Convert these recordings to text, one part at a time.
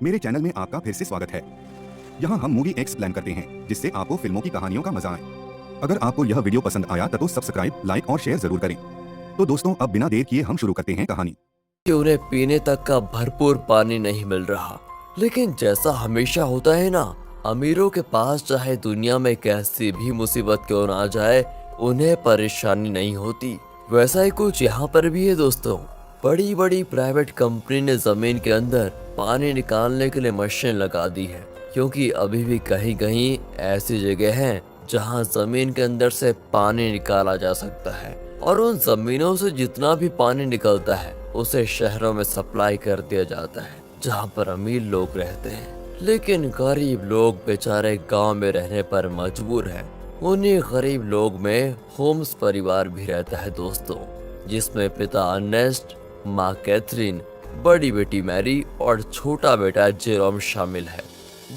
मेरे चैनल में आपका फिर से स्वागत है। यहाँ हम मूवी एक्सप्लेन करते हैं जिससे आपको फिल्मों की कहानियों का मजा आए। अगर आपको यह वीडियो पसंद आया तो सब्सक्राइब, लाइक और शेयर जरूर करें। तो दोस्तों अब बिना देर किए हम शुरू करते हैं कहानी। कि उन्हें पीने तक का भरपूर पानी नहीं मिल रहा, लेकिन जैसा हमेशा होता है ना, अमीरों के पास चाहे दुनिया में कैसी भी मुसीबत क्यों ना आ जाए, उन्हें परेशानी नहीं होती। वैसा ही कुछ यहाँ पर भी है दोस्तों। बड़ी बड़ी प्राइवेट कंपनी ने जमीन के अंदर पानी निकालने के लिए मशीन लगा दी है, क्योंकि अभी भी कहीं कहीं ऐसी जगह हैं जहाँ जमीन के अंदर से पानी निकाला जा सकता है, और उन जमीनों से जितना भी पानी निकलता है उसे शहरों में सप्लाई कर दिया जाता है जहाँ पर अमीर लोग रहते हैं। लेकिन गरीब लोग बेचारे गांव में रहने पर मजबूर हैं। उन्हीं गरीब लोग में होम्स परिवार भी रहता है दोस्तों, जिसमें पिता अर्नेस्ट, माँ कैथरीन, बड़ी बेटी मैरी और छोटा बेटा जेरोम शामिल है।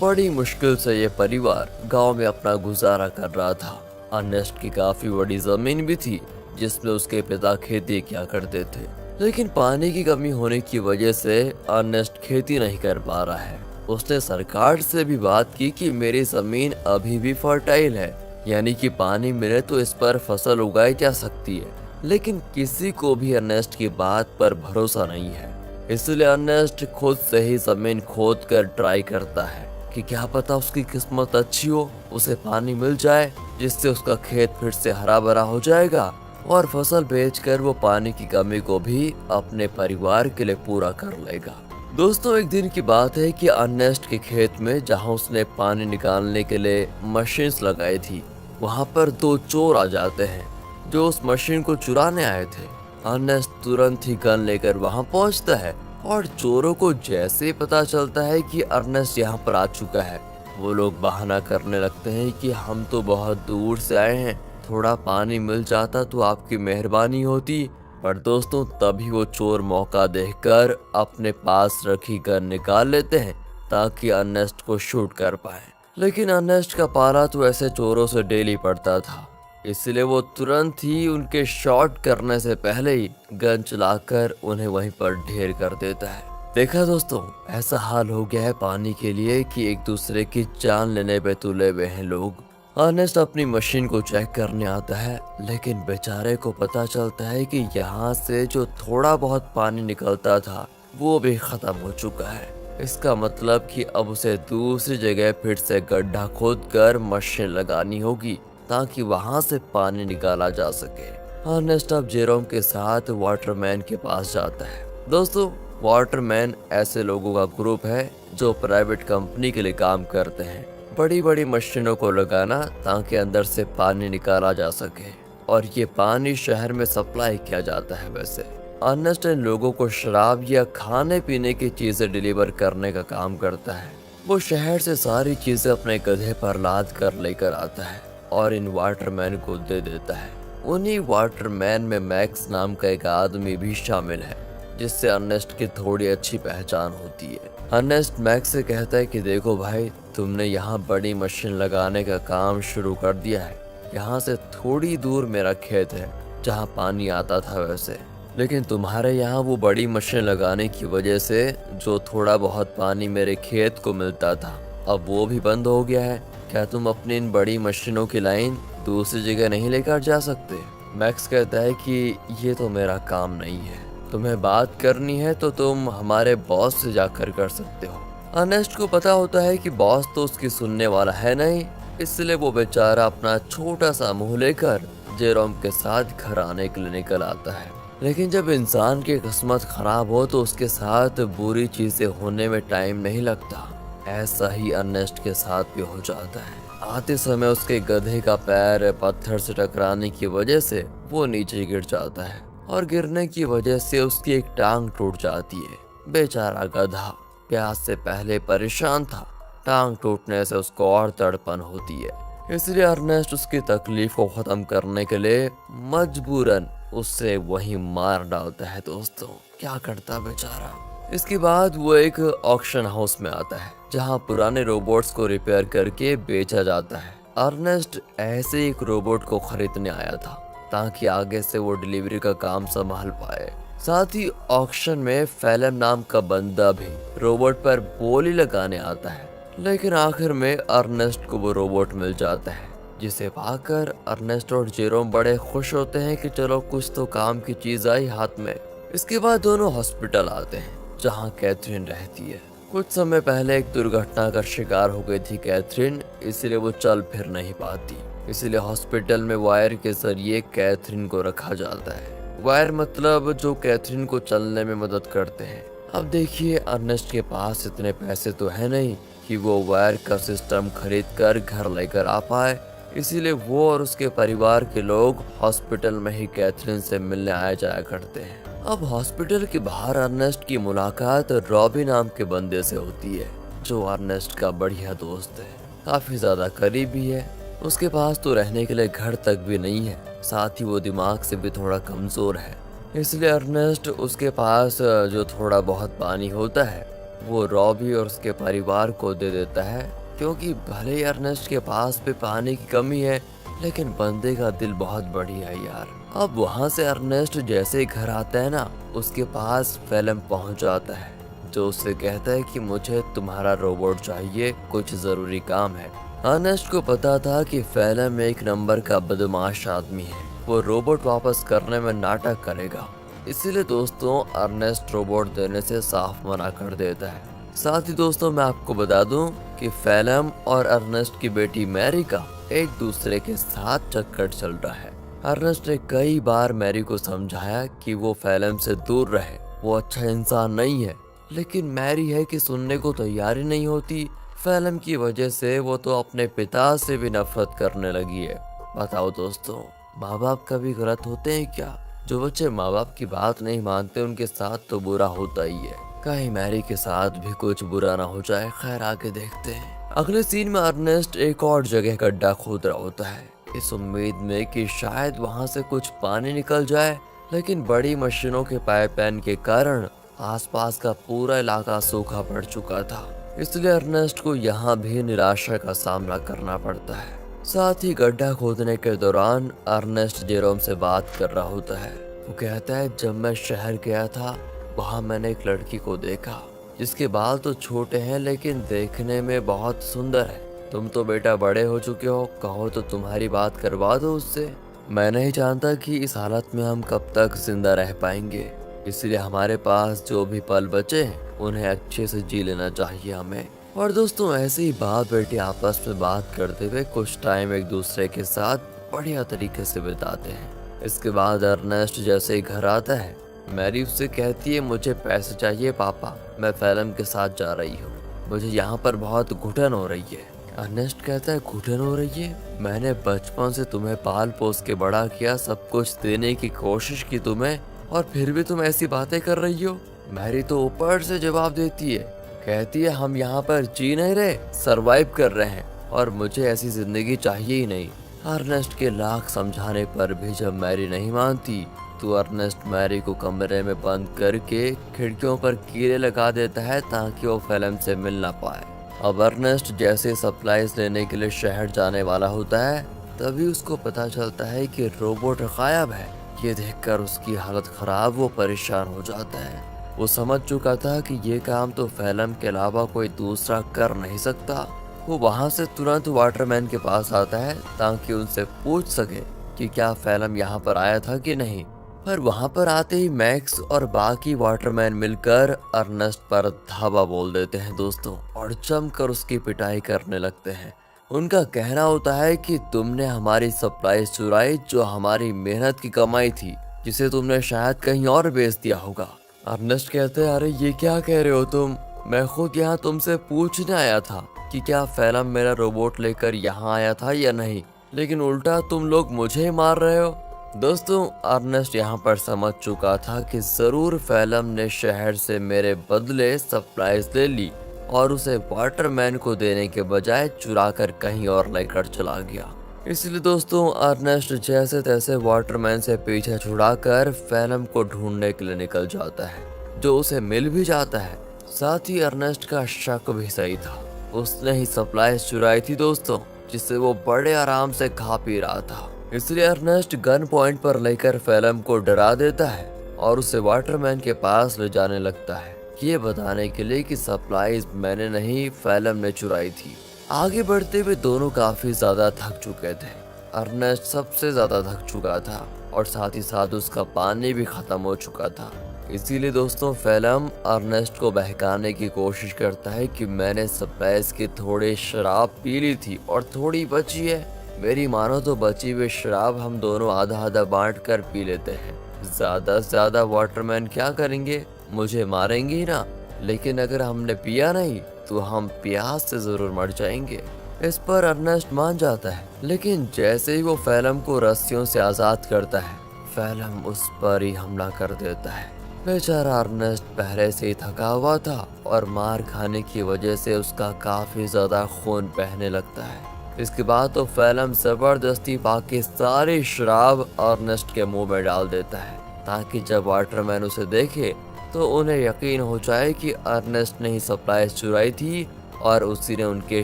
बड़ी मुश्किल से ये परिवार गांव में अपना गुजारा कर रहा था। अर्नेस्ट की काफी बड़ी जमीन भी थी जिसमें उसके पिता खेती किया करते थे, लेकिन पानी की कमी होने की वजह से अर्नेस्ट खेती नहीं कर पा रहा है। उसने सरकार से भी बात की कि मेरी जमीन अभी भी फर्टाइल है, यानी कि पानी मिले तो इस पर फसल उगाई जा सकती है, लेकिन किसी को भी अर्नेस्ट की बात पर भरोसा नहीं है। इसलिए अर्नेस्ट खुद से ही जमीन खोद कर ट्राई करता है कि क्या पता उसकी किस्मत अच्छी हो, उसे पानी मिल जाए जिससे उसका खेत फिर से हरा भरा हो जाएगा और फसल बेचकर वो पानी की कमी को भी अपने परिवार के लिए पूरा कर लेगा। दोस्तों एक दिन की बात है कि अर्नेस्ट के खेत में जहां उसने पानी निकालने के लिए मशीन्स लगाई थी, वहां पर दो चोर आ जाते हैं जो उस मशीन को चुराने आए थे। अर्नेस्ट तुरंत ही गन लेकर वहां पहुंचता है और चोरों को जैसे ही पता चलता है कि अर्नेस्ट यहाँ पर आ चुका है, वो लोग बहाना करने लगते हैं कि हम तो बहुत दूर से आए हैं, थोड़ा पानी मिल जाता तो आपकी मेहरबानी होती। पर दोस्तों तभी वो चोर मौका देखकर अपने पास रखी गन निकाल लेते हैं ताकि अर्नेस्ट को शूट कर पाए। लेकिन अर्नेस्ट का पाला तो ऐसे चोरों से डेली पड़ता था, इसलिए वो तुरंत ही उनके शॉट करने से पहले ही गन चलाकर उन्हें वहीं पर ढेर कर देता है। देखा दोस्तों, ऐसा हाल हो गया है पानी के लिए कि एक दूसरे की जान लेने पे तुले हुए हैं लोग। अर्नेस्ट अपनी मशीन को चेक करने आता है, लेकिन बेचारे को पता चलता है कि यहाँ से जो थोड़ा बहुत पानी निकलता था वो भी खत्म हो चुका है। इसका मतलब कि अब उसे दूसरी जगह फिर से गड्ढा खोद कर मशीन लगानी होगी ताकि वहाँ से पानी निकाला जा सके। अर्नेस्ट अब जेरोम के साथ वाटरमैन के पास जाता है। दोस्तों वाटरमैन ऐसे लोगों का ग्रुप है जो प्राइवेट कंपनी के लिए काम करते हैं, बड़ी बड़ी मशीनों को लगाना ताकि अंदर से पानी निकाला जा सके, और ये पानी शहर में सप्लाई किया जाता है। वैसे अर्नेस्ट इन लोगों को शराब या खाने पीने की चीजें डिलीवर करने का काम करता है। वो शहर से सारी चीजें अपने गधे पर लाद कर लेकर आता है और इन वाटरमैन को दे देता है। उन्हीं वाटरमैन में मैक्स नाम का एक आदमी भी शामिल है जिससे अर्नेस्ट की थोड़ी अच्छी पहचान होती है। अर्नेस्ट मैक्स से कहता है कि देखो भाई, तुमने यहाँ बड़ी मशीन लगाने का काम शुरू कर दिया है। यहाँ से थोड़ी दूर मेरा खेत है जहाँ पानी आता था वैसे, लेकिन तुम्हारे यहाँ वो बड़ी मशीन लगाने की वजह से जो थोड़ा बहुत पानी मेरे खेत को मिलता था अब वो भी बंद हो गया है। क्या तुम अपनी इन बड़ी मशीनों की लाइन दूसरी जगह नहीं लेकर जा सकते? मैक्स कहता है कि ये तो मेरा काम नहीं है, तुम्हें बात करनी है तो तुम हमारे बॉस से जाकर कर सकते हो। अर्नेस्ट को पता होता है कि बॉस तो उसकी सुनने वाला है नहीं, इसलिए वो बेचारा अपना छोटा सा मुंह लेकर जेरोम के साथ घर आने के लिए निकल आता है। लेकिन जब इंसान की किस्मत खराब हो तो उसके साथ बुरी चीजें होने में टाइम नहीं लगता। ऐसा ही अर्नेस्ट के साथ भी हो जाता है। आते समय उसके गधे का पैर पत्थर से टकराने की वजह से वो नीचे गिर जाता है और गिरने की वजह से उसकी एक टांग टूट जाती है। बेचारा गधा प्यास से पहले परेशान था, टांग टूटने से उसको और तड़पन होती है। इसलिए अर्नेस्ट उसकी तकलीफ को खत्म करने के लिए मजबूरन उससे वहीं मार डालता है। दोस्तों क्या करता बेचारा। इसके बाद वो एक ऑक्शन हाउस में आता है जहां पुराने रोबोट्स को रिपेयर करके बेचा जाता है। अर्नेस्ट ऐसे एक रोबोट को खरीदने आया था ताकि आगे से वो डिलीवरी का काम संभाल पाए। साथ ही ऑक्शन में फेलम नाम का बंदा भी रोबोट पर बोली लगाने आता है, लेकिन आखिर में अर्नेस्ट को वो रोबोट मिल जाता है, जिसे पाकर अर्नेस्ट और जेरोम बड़े खुश होते हैं कि चलो कुछ तो काम की चीज आई हाथ में। इसके बाद दोनों हॉस्पिटल आते हैं जहाँ कैथरीन रहती है। कुछ समय पहले एक दुर्घटना का शिकार हो गई थी कैथरीन, इसलिए वो चल फिर नहीं पाती। इसलिए हॉस्पिटल में वायर के जरिए कैथरीन को रखा जाता है। वायर मतलब जो कैथरीन को चलने में मदद करते हैं। अब देखिए, अर्नेस्ट के पास इतने पैसे तो है नहीं कि वो वायर का सिस्टम खरीद कर घर लेकर आ पाए, इसीलिए वो और उसके परिवार के लोग हॉस्पिटल में ही कैथरीन से मिलने आया जाया करते हैं। अब हॉस्पिटल के बाहर अर्नेस्ट की मुलाकात रॉबी नाम के बंदे से होती है, जो अर्नेस्ट का बढ़िया दोस्त है, काफी ज्यादा करीबी है। उसके पास तो रहने के लिए घर तक भी नहीं है, साथ ही वो दिमाग से भी थोड़ा कमजोर है। इसलिए अर्नेस्ट उसके पास जो थोड़ा बहुत पानी होता है वो रॉबी और उसके परिवार को दे देता है, क्योंकि भले ही अर्नेस्ट के पास भी पानी की कमी है, लेकिन बंदे का दिल बहुत बढ़िया है यार। अब वहाँ से अर्नेस्ट जैसे ही घर आता है ना, उसके पास फेलम पहुँच जाता है, जो उससे कहता है कि मुझे तुम्हारा रोबोट चाहिए, कुछ जरूरी काम है। अर्नेस्ट को पता था कि फेलम एक नंबर का बदमाश आदमी है, वो रोबोट वापस करने में नाटक करेगा। इसीलिए दोस्तों अर्नेस्ट रोबोट देने से साफ मना कर देता है। साथ ही दोस्तों मैं आपको बता दूं कि फेलम और अर्नेस्ट की बेटी मैरी का एक दूसरे के साथ चक्कर चल रहा है। अर्नेस्ट ने कई बार मैरी को समझाया कि वो फेलम से दूर रहे, वो अच्छा इंसान नहीं है, लेकिन मैरी है कि सुनने को तैयार ही नहीं होती। फेलम की वजह से वो तो अपने पिता से भी नफरत करने लगी है। बताओ दोस्तों, माँ बाप कभी गलत होते हैं क्या? जो बच्चे माँ बाप की बात नहीं मानते उनके साथ तो बुरा होता ही है। कहीं मैरी के साथ भी कुछ बुरा ना हो जाए। खैर आगे देखते हैं। अगले सीन में अर्नेस्ट एक और जगह गड्ढा खोद रहा होता है, इस उम्मीद में कि शायद वहाँ से कुछ पानी निकल जाए, लेकिन बड़ी मशीनों के पाइपलाइन के कारण आसपास का पूरा इलाका सूखा पड़ चुका था। इसलिए अर्नेस्ट को यहाँ भी निराशा का सामना करना पड़ता है। साथ ही गड्ढा खोदने के दौरान अर्नेस्ट जेरोम से बात कर रहा होता है। वो कहता है, जब मैं शहर गया था वहाँ मैंने एक लड़की को देखा जिसके बाल तो छोटे हैं लेकिन देखने में बहुत सुंदर है। तुम तो बेटा बड़े हो चुके हो, कहो तो तुम्हारी बात करवा दो उससे। मैं नहीं जानता कि इस हालत में हम कब तक जिंदा रह पाएंगे, इसलिए हमारे पास जो भी पल बचे हैं उन्हें अच्छे से जी लेना चाहिए हमें। और दोस्तों ऐसे ही बाप बेटे आपस में बात करते हुए कुछ टाइम एक दूसरे के साथ बढ़िया तरीके से बिताते हैं। इसके बाद अर्नेस्ट जैसे ही घर आता है, मैरी उससे कहती है, मुझे पैसे चाहिए पापा, मैं फेलम के साथ जा रही हूँ, मुझे यहाँ पर बहुत घुटन हो रही है। अर्नेस्ट कहता है, घुटन हो रही है? मैंने बचपन से तुम्हें पाल पोस के बड़ा किया, सब कुछ देने की कोशिश की तुम्हें, और फिर भी तुम ऐसी बातें कर रही हो। मैरी तो ऊपर से जवाब देती है, कहती है, हम यहाँ पर जी नहीं रहे, सरवाइव कर रहे हैं, और मुझे ऐसी जिंदगी चाहिए ही नहीं। अर्नेस्ट के लाख समझाने पर भी जब मैरी नहीं मानती तो अर्नेस्ट मैरी को कमरे में बंद करके खिड़कियों पर कीड़े लगा देता है ताकि वो फेलम से मिल ना पाए। अब अर्नेस्ट जैसे सप्लाईज लेने के लिए शहर जाने वाला होता है, तभी उसको पता चलता है कि रोबोट गायब है। ये देखकर उसकी हालत खराब, वो परेशान हो जाता है। वो समझ चुका था कि ये काम तो फेलम के अलावा कोई दूसरा कर नहीं सकता। वो वहाँ से तुरंत वाटरमैन के पास आता है ताकि उनसे पूछ सके कि क्या फेलम यहाँ पर आया था कि नहीं। पर वहाँ पर आते ही मैक्स और बाकी वाटरमैन मिलकर अर्नेस्ट पर धावा बोल देते हैं दोस्तों, और जमकर उसकी पिटाई करने लगते हैं। उनका कहना होता है कि तुमने हमारी सप्लाई चुराई, जो हमारी मेहनत की कमाई थी, जिसे तुमने शायद कहीं और बेच दिया होगा। अर्नेस्ट कहते हैं, अरे ये क्या कह रहे हो तुम? मैं खुद यहाँ तुमसे पूछने आया था कि क्या फेलम मेरा रोबोट लेकर यहाँ आया था या नहीं, लेकिन उल्टा तुम लोग मुझे ही मार रहे हो। दोस्तों अर्नेस्ट यहाँ पर समझ चुका था कि जरूर फेलम ने शहर से मेरे बदले सप्लाईज ले ली और उसे वाटरमैन को देने के बजाय चुरा कर कहीं और लेकर चला गया। इसलिए दोस्तों अर्नेस्ट जैसे तैसे वाटरमैन से पीछे छुड़ाकर फेलम को ढूंढने के लिए निकल जाता है, जो उसे मिल भी जाता है। साथ ही अर्नेस्ट का शक भी सही था, उसने ही सप्लाईज चुराई थी दोस्तों, जिससे वो बड़े आराम से खा पी रहा था। इसलिए अर्नेस्ट गन पॉइंट पर लेकर फेलम को डरा देता है और उसे वाटरमैन के पास ले जाने लगता है, ये बताने के लिए कि सप्लाईज मैंने नहीं फेलम ने चुराई थी। आगे बढ़ते हुए दोनों काफी ज्यादा थक चुके थे। अर्नेस्ट सबसे ज्यादा थक चुका था और साथ ही साथ उसका पानी भी खत्म हो चुका था। इसीलिए दोस्तों फेलम अर्नेस्ट को बहकाने की कोशिश करता है कि मैंने सप्लाईज की थोड़ी शराब पी ली थी और थोड़ी बची है, मेरी मानो तो बची हुई शराब हम दोनों आधा आधा बांट कर पी लेते हैं। ज्यादा से ज्यादा वाटरमैन क्या करेंगे, मुझे मारेंगे ही ना, लेकिन अगर हमने पिया नहीं तो हम प्यास से जरूर मर जाएंगे। इस पर अर्नेस्ट मान जाता है, लेकिन जैसे ही वो फेलम को रस्सियों से आजाद करता है, फेलम उस पर ही हमला कर देता है। बेचारा अर्नेस्ट पहले से ही थका हुआ था और मार खाने की वजह से उसका काफी ज्यादा खून बहने लगता है। इसके बाद तो फेलम जबरदस्ती पाके सारी शराब अर्नेस्ट के मुंह में डाल देता है, ताकि जब वाटरमैन उसे देखे तो उन्हें यकीन हो जाए कि अर्नेस्ट ने ही सप्लाईज चुराई थी और उसी ने उनके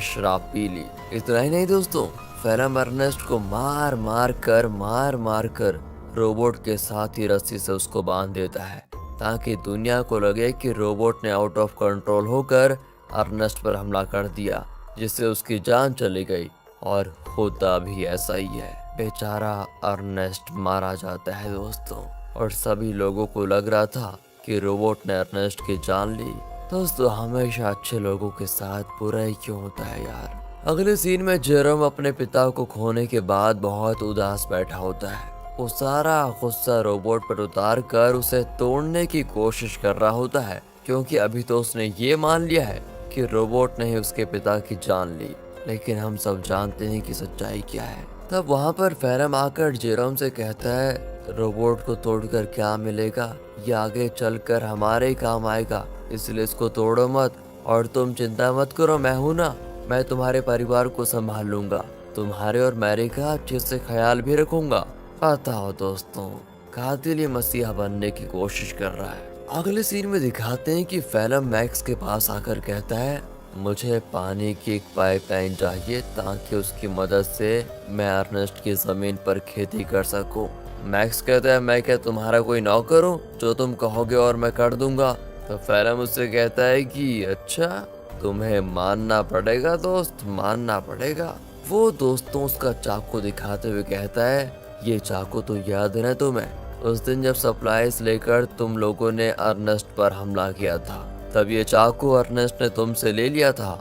शराब पी ली। इतना ही नहीं दोस्तों, फेलम अर्नेस्ट को मार मार कर रोबोट के साथ ही रस्सी से उसको बांध देता है, ताकि दुनिया को लगे कि रोबोट ने आउट ऑफ कंट्रोल होकर अर्नेस्ट पर हमला कर दिया, जिससे उसकी जान चली गई। और होता भी ऐसा ही है, बेचारा अर्नेस्ट मारा जाता है दोस्तों। और सभी लोगों को लग रहा था कि रोबोट ने अर्नेस्ट की जान ली। दोस्तों हमेशा अच्छे लोगों के साथ बुरा ही क्यों होता है यार। अगले सीन में जेरोम अपने पिता को खोने के बाद बहुत उदास बैठा होता है। वो सारा गुस्सा रोबोट पर उतार कर उसे तोड़ने की कोशिश कर रहा होता है, क्योंकि अभी तो उसने ये मान लिया है कि रोबोट ने ही उसके पिता की जान ली। लेकिन हम सब जानते हैं कि सच्चाई क्या है। तब वहाँ पर फेलम आकर जेरोम से कहता है, रोबोट को तोड़कर क्या मिलेगा, ये आगे चलकर हमारे ही काम आएगा, इसलिए इसको तोड़ो मत। और तुम चिंता मत करो, मैं हूँ ना, मैं तुम्हारे परिवार को संभाल लूंगा, तुम्हारे और मैरी का अच्छे से ख्याल भी रखूंगा। पता हो दोस्तों, कातिल ही मसीहा बनने की कोशिश कर रहा है। अगले सीन में दिखाते हैं कि फेलम मैक्स के पास आकर कहता है, मुझे पानी की एक पाइपलाइन चाहिए ताकि उसकी मदद से मैं अर्नेस्ट की जमीन पर खेती कर सकूं। मैक्स कहता है, मैं क्या तुम्हारा कोई नौकर हूँ, जो तुम कहोगे और मैं कर दूंगा। तो फेलम उससे कहता है कि अच्छा, तुम्हें मानना पड़ेगा दोस्त, मानना पड़ेगा। वो दोस्तों उसका चाकू दिखाते हुए कहता है, ये चाकू तो याद है ना तुम्हें, उस दिन जब सप्लाईज लेकर तुम लोगों ने अर्नेस्ट पर हमला किया था, तब ये चाकू अर्नेस्ट ने तुमसे ले लिया था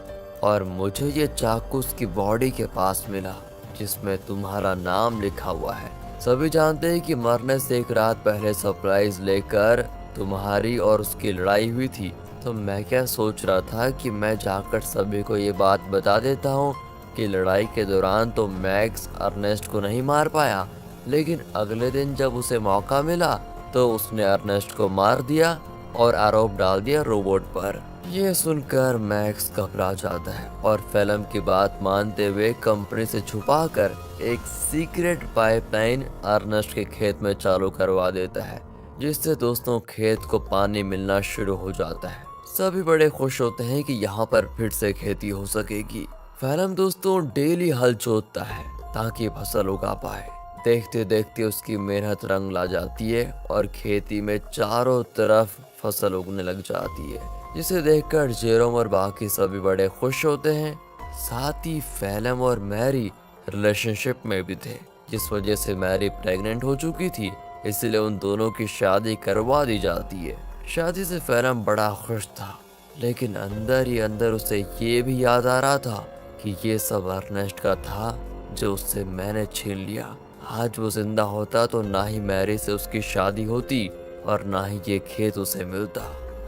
और मुझे ये चाकू उसकी बॉडी के पास मिला, जिसमें तुम्हारा नाम लिखा हुआ है। सभी जानते हैं कि मरने से एक रात पहले सप्लाईज लेकर तुम्हारी और उसकी लड़ाई हुई थी। तो मैं क्या सोच रहा था कि मैं जाकर सभी को ये बात बता देता हूँ कि लड़ाई के दौरान तो मैक्स अर्नेस्ट को नहीं मार पाया, लेकिन अगले दिन जब उसे मौका मिला तो उसने अर्नेस्ट को मार दिया और आरोप डाल दिया रोबोट पर। ये सुनकर मैक्स घबरा जाता है और फेलम की बात मानते हुए कंपनी से छुपाकर एक सीक्रेट पाइपलाइन अर्नेस्ट के खेत में चालू करवा देता है, जिससे दोस्तों खेत को पानी मिलना शुरू हो जाता है। सभी बड़े खुश होते हैं कि यहाँ पर फिर से खेती हो सकेगी। फेलम दोस्तों डेली हल जोतता है ताकि फसल उगा पाए। देखते देखते उसकी मेहनत रंग ला जाती है और खेती में चारों तरफ फसल उगने लग जाती है, जिसे देखकर जेरोम और बाकी सभी बड़े खुश होते हैं। साथ ही फेलम और मैरी रिलेशनशिप में भी थे, जिस वजह से मैरी प्रेग्नेंट हो चुकी थी, इसलिए उन दोनों की शादी करवा दी जाती है। शादी से फेलम बड़ा खुश था, लेकिन अंदर ही अंदर उसे ये भी याद आ रहा था कि ये सब अर्नेस्ट का था जो उससे मैंने छीन लिया। आज वो जिंदा होता तो ना ही मैरी से उसकी शादी होती और ना ही ये खेत उसे मिलता।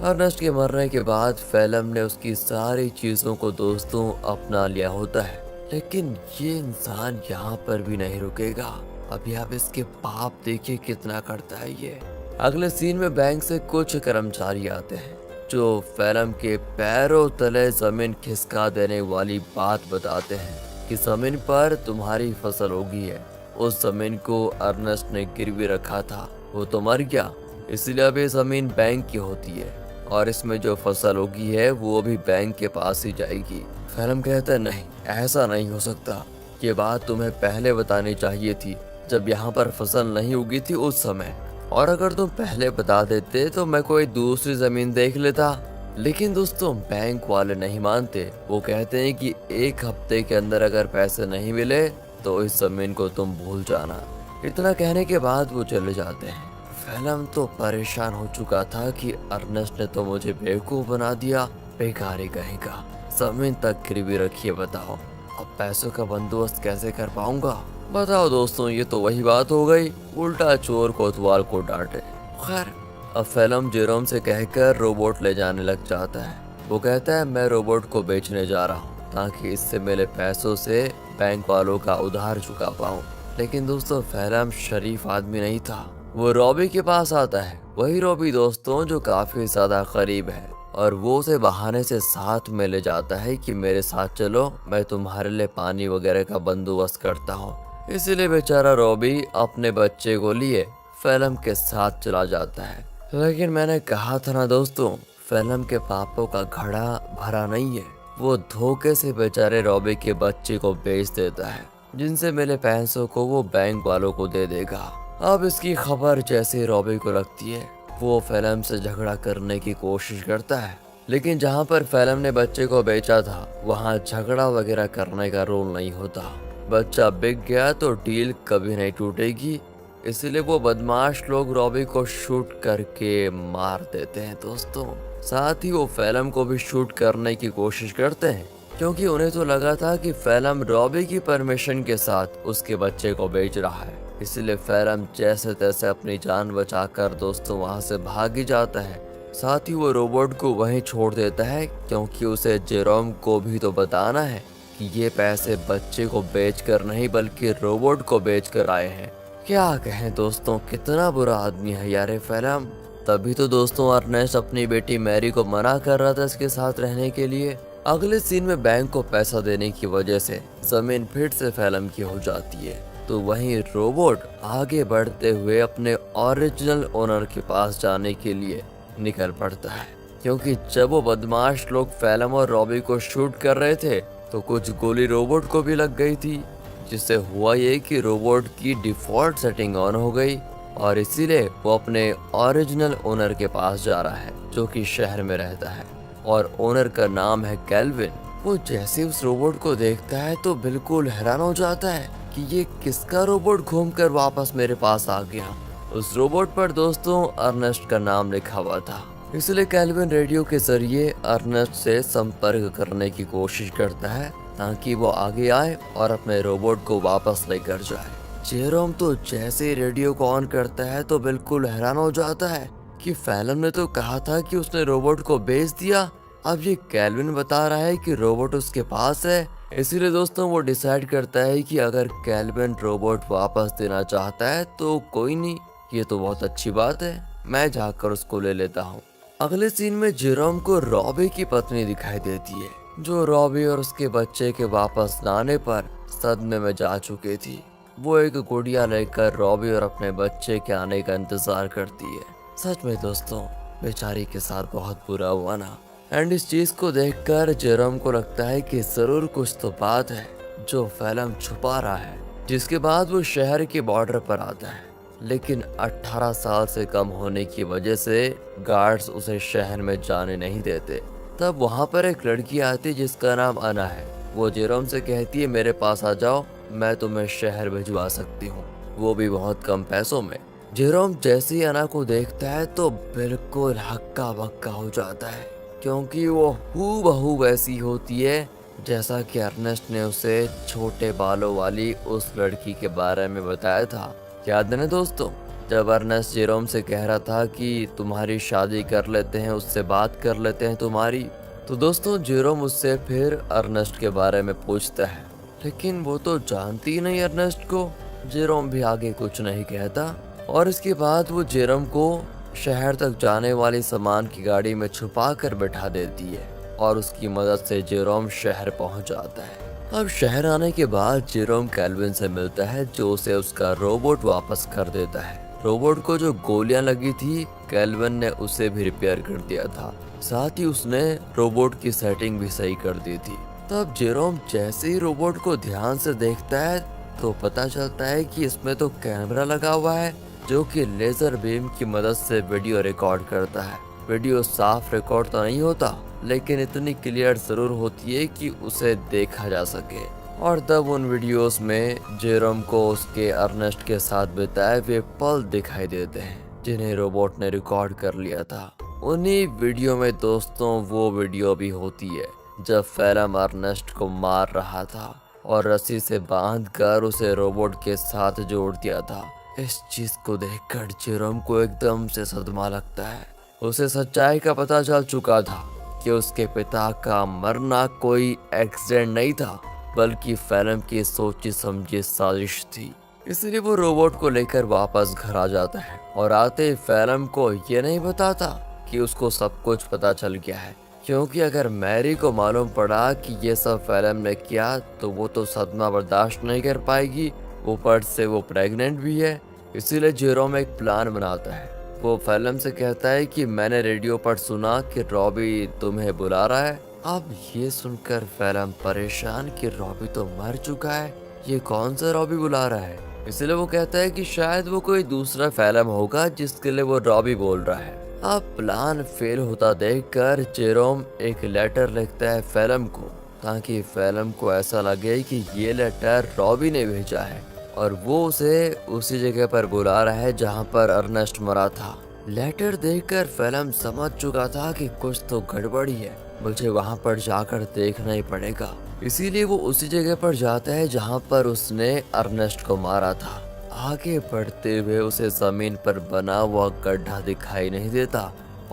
अर्नेस्ट के मरने के बाद फेलम ने उसकी सारी चीजों को दोस्तों अपना लिया होता है, लेकिन ये इंसान यहाँ पर भी नहीं रुकेगा। अभी आप इसके पाप देखिए कितना करता है ये। अगले सीन में बैंक से कुछ कर्मचारी आते हैं जो फेलम के पैरों तले जमीन खिसका देने वाली बात बताते हैं कि जमीन पर तुम्हारी फसल उगी है। उस जमीन को अर्नेस्ट ने गिरवी रखा था, वो तो मर गया, इसलिए अब ये जमीन बैंक की होती है और इसमें जो फसल उगी है वो भी बैंक के पास ही जाएगी। फेलम कहता है, नहीं, ऐसा नहीं हो सकता, ये बात तुम्हें पहले बतानी चाहिए थी, जब यहाँ पर फसल नहीं उगी थी उस समय। और अगर तुम पहले बता देते तो मैं कोई दूसरी जमीन देख लेता। लेकिन दोस्तों बैंक वाले नहीं मानते। वो कहते हैं कि 1 हफ्ते के अंदर अगर पैसे नहीं मिले तो इस जमीन को तुम भूल जाना। इतना कहने के बाद वो चले जाते हैं। फेलम तो परेशान हो चुका था कि अर्नेस्ट ने तो मुझे बेवकूफ बना दिया, बेकारी कहेगा। जमीन तक गिरवी रखिए, बताओ अब पैसों का बंदोबस्त कैसे कर पाऊंगा। बताओ दोस्तों, ये तो वही बात हो गई, उल्टा चोर कोतवाल को डांटे। खैर, अब फेलम जेरोम से कहकर रोबोट ले जाने लग जाता है। वो कहता है मैं रोबोट को बेचने जा रहा हूँ ताकि इससे मिले पैसों से बैंक वालों का उधार चुका पाऊँ। लेकिन दोस्तों फेलम शरीफ आदमी नहीं था। वो रॉबी के पास आता है, वही रॉबी दोस्तों जो काफी ज्यादा करीब है, और वो उसे बहाने से साथ में ले जाता है कि मेरे साथ चलो, मैं तुम्हारे लिए पानी वगैरह का बंदोबस्त करता हूँ। इसीलिए बेचारा रॉबी अपने बच्चे को लिए फेलम के साथ चला जाता है। लेकिन मैंने कहा था ना दोस्तों, फेलम के पापों का घड़ा भरा नहीं है। वो धोखे से बेचारे रॉबी के बच्चे को बेच देता है, जिनसे मिले पैसों को वो बैंक वालों को दे देगा। अब इसकी खबर जैसे रॉबी को लगती है, वो फेलम से झगड़ा करने की कोशिश करता है। लेकिन जहाँ पर फेलम ने बच्चे को बेचा था वहाँ झगड़ा वगैरह करने का रूल नहीं होता। बच्चा बिक गया तो डील कभी नहीं टूटेगी। इसलिए वो बदमाश लोग रॉबी को शूट करके मार देते हैं दोस्तों। साथ ही वो फेलम को भी शूट करने की कोशिश करते हैं, क्योंकि उन्हें तो लगा था कि फेलम रॉबी की परमिशन के साथ उसके बच्चे को बेच रहा है। इसलिए फेलम जैसे तैसे अपनी जान बचाकर दोस्तों वहां से भाग ही जाता है। साथ ही वो रोबोट को वहीं छोड़ देता है, क्योंकि उसे जेरोम को भी तो बताना है कि ये पैसे बच्चे को बेचकर नहीं बल्कि रोबोट को बेचकर आए हैं। क्या कहें दोस्तों, कितना बुरा आदमी है यार ये फेलम। तभी तो दोस्तों अर्नेस्ट अपनी बेटी मैरी को मना कर रहा था इसके साथ रहने के लिए। अगले सीन में बैंक को पैसा देने की वजह से जमीन फिर से फेलम की हो जाती है। तो वहीं रोबोट आगे बढ़ते हुए अपने ओरिजिनल ओनर के पास जाने के लिए निकल पड़ता है, क्योंकि जब वो बदमाश लोग फेलम और रॉबी को शूट कर रहे थे तो कुछ गोली रोबोट को भी लग गई थी, जिससे हुआ ये कि रोबोट की डिफॉल्ट सेटिंग ऑन हो गई और इसीलिए वो अपने ओरिजिनल ओनर के पास जा रहा है, जो कि शहर में रहता है और ओनर का नाम है केल्विन। वो जैसे उस रोबोट को देखता है तो बिल्कुल हैरान हो जाता है कि ये किसका रोबोट घूमकर वापस मेरे पास आ गया। उस रोबोट पर दोस्तों अर्नेस्ट का नाम लिखा हुआ था। इसलिए केल्विन रेडियो के जरिए अर्नेस्ट से संपर्क करने की कोशिश करता है ताकि वो आगे आए और अपने रोबोट को वापस लेकर जाए। जेरोम तो जैसे ही रेडियो को ऑन करता है तो बिल्कुल हैरान हो जाता है कि फेलम ने तो कहा था कि उसने रोबोट को बेच दिया, अब ये केल्विन बता रहा है कि रोबोट उसके पास है। इसीलिए दोस्तों वो डिसाइड करता है कि अगर केल्विन रोबोट वापस देना चाहता है तो कोई नहीं, ये तो बहुत अच्छी बात है, मैं जाकर उसको ले लेता हूँ। अगले सीन में जेरोम को रॉबी की पत्नी दिखाई देती है, जो रॉबी और उसके बच्चे के वापस लाने पर सदमे में जा चुकी थी। वो एक गुड़िया लेकर रॉबी और अपने बच्चे के आने का इंतजार करती है। सच में दोस्तों बेचारी के साथ बहुत बुरा हुआ ना। एंड इस चीज को देखकर जेरोम को लगता है कि जरूर कुछ तो बात है जो फेलम छुपा रहा है। जिसके बाद वो शहर के बॉर्डर पर आता है, लेकिन 18 साल से कम होने की वजह से गार्ड्स उसे शहर में जाने नहीं देते। तब वहाँ पर एक लड़की आती है जिसका नाम अना है। वो जेरोम से कहती है मेरे पास आ जाओ, मैं तुम्हें शहर भिजवा सकती हूँ, वो भी बहुत कम पैसों में। जेरोम जैसे ही अना को देखता है तो बिल्कुल हक्का बक्का हो जाता है, क्योंकि वो हूबहू वैसी होती है जैसा कि अर्नेस्ट ने उसे छोटे बालों वाली उस लड़की के बारे में बताया था। याद है ना दोस्तों, जब अर्नेस्ट जेरोम से कह रहा था कि तुम्हारी शादी कर लेते हैं, उससे बात कर लेते हैं तुम्हारी, तो दोस्तों जेरोम उससे फिर अर्नेस्ट के बारे में पूछता है, लेकिन वो तो जानती ही नहीं अर्नेस्ट को। जेरोम भी आगे कुछ नहीं कहता और इसके बाद वो जेरोम को शहर तक जाने वाली सामान की गाड़ी में छुपा कर बैठा देती है और उसकी मदद से जेरोम शहर पहुंच जाता है। अब शहर आने के बाद जेरोम केल्विन से मिलता है, जो उसे उसका रोबोट वापस कर देता है। रोबोट को जो गोलियां लगी थी केल्विन ने उसे भी रिपेयर कर दिया था, साथ ही उसने रोबोट की सेटिंग भी सही कर दी थी। तब जेरोम जैसे ही रोबोट को ध्यान से देखता है तो पता चलता है कि इसमें तो कैमरा लगा हुआ है। जो कि लेजर बीम की मदद से वीडियो रिकॉर्ड करता है। वीडियो साफ रिकॉर्ड तो नहीं होता, लेकिन इतनी क्लियर जरूर होती है कि उसे देखा जा सके। और तब उन वीडियोस में जेरोम को उसके अर्नेस्ट के साथ बिताए हुए पल दिखाई देते हैं जिन्हें रोबोट ने रिकॉर्ड कर लिया था। उन्हीं वीडियो में दोस्तों वो वीडियो भी होती है जब फेलम अर्नेस्ट को मार रहा था और रस्सी से बांधकर उसे रोबोट के साथ जोड़ दिया था। इस चीज को देखकर जेरोम को एकदम से सदमा लगता है। उसे सच्चाई का पता चल चुका था कि उसके पिता का मरना कोई एक्सीडेंट नहीं था, बल्कि फेलम की सोची समझी साजिश थी। इसलिए वो रोबोट को लेकर वापस घर आ जाता है और आते ही फेलम को ये नहीं बताता कि उसको सब कुछ पता चल गया है, क्योंकि अगर मैरी को मालूम पड़ा कि ये सब फेलम ने किया तो वो तो सदमा बर्दाश्त नहीं कर पाएगी। ऊपर से वो प्रेग्नेंट भी है। इसीलिए जेरोम एक प्लान बनाता है। वो फेलम से कहता है कि मैंने रेडियो पर सुना कि रॉबी तुम्हें बुला रहा है। अब ये सुनकर फेलम परेशान कि रॉबी तो मर चुका है, ये कौन सा रॉबी बुला रहा है। इसलिए वो कहता है कि शायद वो कोई दूसरा फेलम होगा जिसके लिए वो रॉबी बोल रहा है। अब प्लान फेल होता देखकर जेरोम एक लेटर लिखता है फेलम को, ताकि फेलम को ऐसा लगे कि ये लेटर रॉबी ने भेजा है और वो उसे उसी जगह पर बुला रहा है जहाँ पर अर्नेस्ट मरा था। लेटर देखकर फेलम समझ चुका था कि कुछ तो गड़बड़ी है, मुझे वहाँ पर जाकर देखना ही पड़ेगा। इसीलिए वो उसी जगह पर जाता है जहाँ पर उसने अर्नेस्ट को मारा था। आगे बढ़ते हुए उसे जमीन पर बना हुआ गड्ढा दिखाई नहीं देता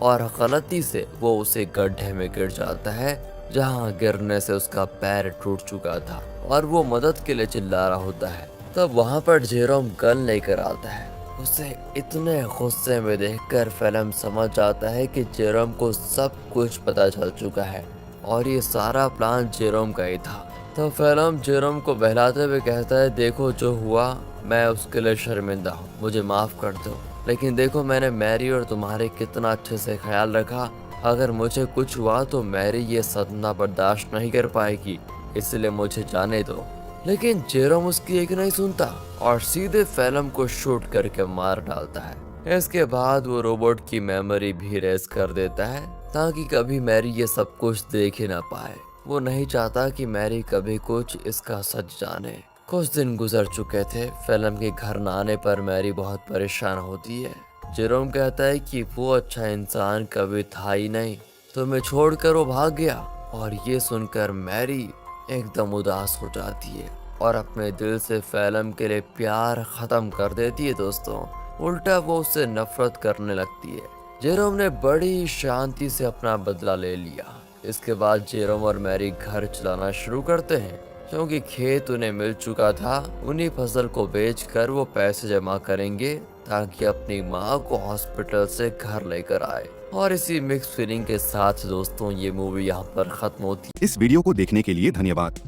और गलती से वो उसे गड्ढे में गिर जाता है, जहाँ गिरने से उसका पैर टूट चुका था और वो मदद के लिए चिल्ला रहा होता है। तब वहाँ पर जेरोम गन लेकर आता है। उसे इतने गुस्से में देखकर फेलम समझ जाता है कि जेरोम को सब कुछ पता चल चुका है और ये सारा प्लान जेरोम का ही था। तो फेलम जेरोम को बहलाते हुए कहता है, देखो जो हुआ मैं उसके लिए शर्मिंदा हूँ, मुझे माफ कर दो। लेकिन देखो मैंने मैरी और तुम्हारे कितना अच्छे से ख्याल रखा। अगर मुझे कुछ हुआ तो मैरी ये सदमा बर्दाश्त नहीं कर पाएगी, इसलिए मुझे जाने दो। लेकिन जेरोम उसकी एक नहीं सुनता और सीधे फेलम को शूट करके मार डालता है। इसके बाद वो रोबोट की मेमोरी भी रेस कर देता है ताकि कभी मैरी ये सब कुछ देख ही ना पाए। वो नहीं चाहता कि मैरी कभी कुछ इसका सच जाने। कुछ दिन गुजर चुके थे। फेलम के घर न आने पर मैरी बहुत परेशान होती है। जेरोम कहता है कि वो अच्छा इंसान कभी था ही नहीं, तुम्हें छोड़कर वो भाग गया। और ये सुनकर मैरी एकदम उदास हो जाती है और अपने दिल से फेलम के लिए प्यार खत्म कर देती है। दोस्तों उल्टा वो उससे नफरत करने लगती है। जेरोम ने बड़ी शांति से अपना बदला ले लिया। इसके बाद जेरोम और मैरी घर चलाना शुरू करते हैं, क्योंकि खेत उन्हें मिल चुका था। उन्हीं फसल को बेचकर वो पैसे जमा करेंगे ताकि अपनी माँ को हॉस्पिटल से घर लेकर आए। और इसी मिक्स फीलिंग के साथ दोस्तों ये मूवी यहाँ पर खत्म होती है। इस वीडियो को देखने के लिए धन्यवाद।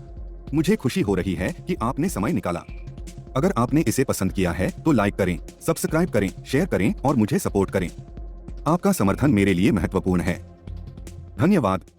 मुझे खुशी हो रही है कि आपने समय निकाला। अगर आपने इसे पसंद किया है तो लाइक करें, सब्सक्राइब करें, शेयर करें और मुझे सपोर्ट करें। आपका समर्थन मेरे लिए महत्वपूर्ण है। धन्यवाद।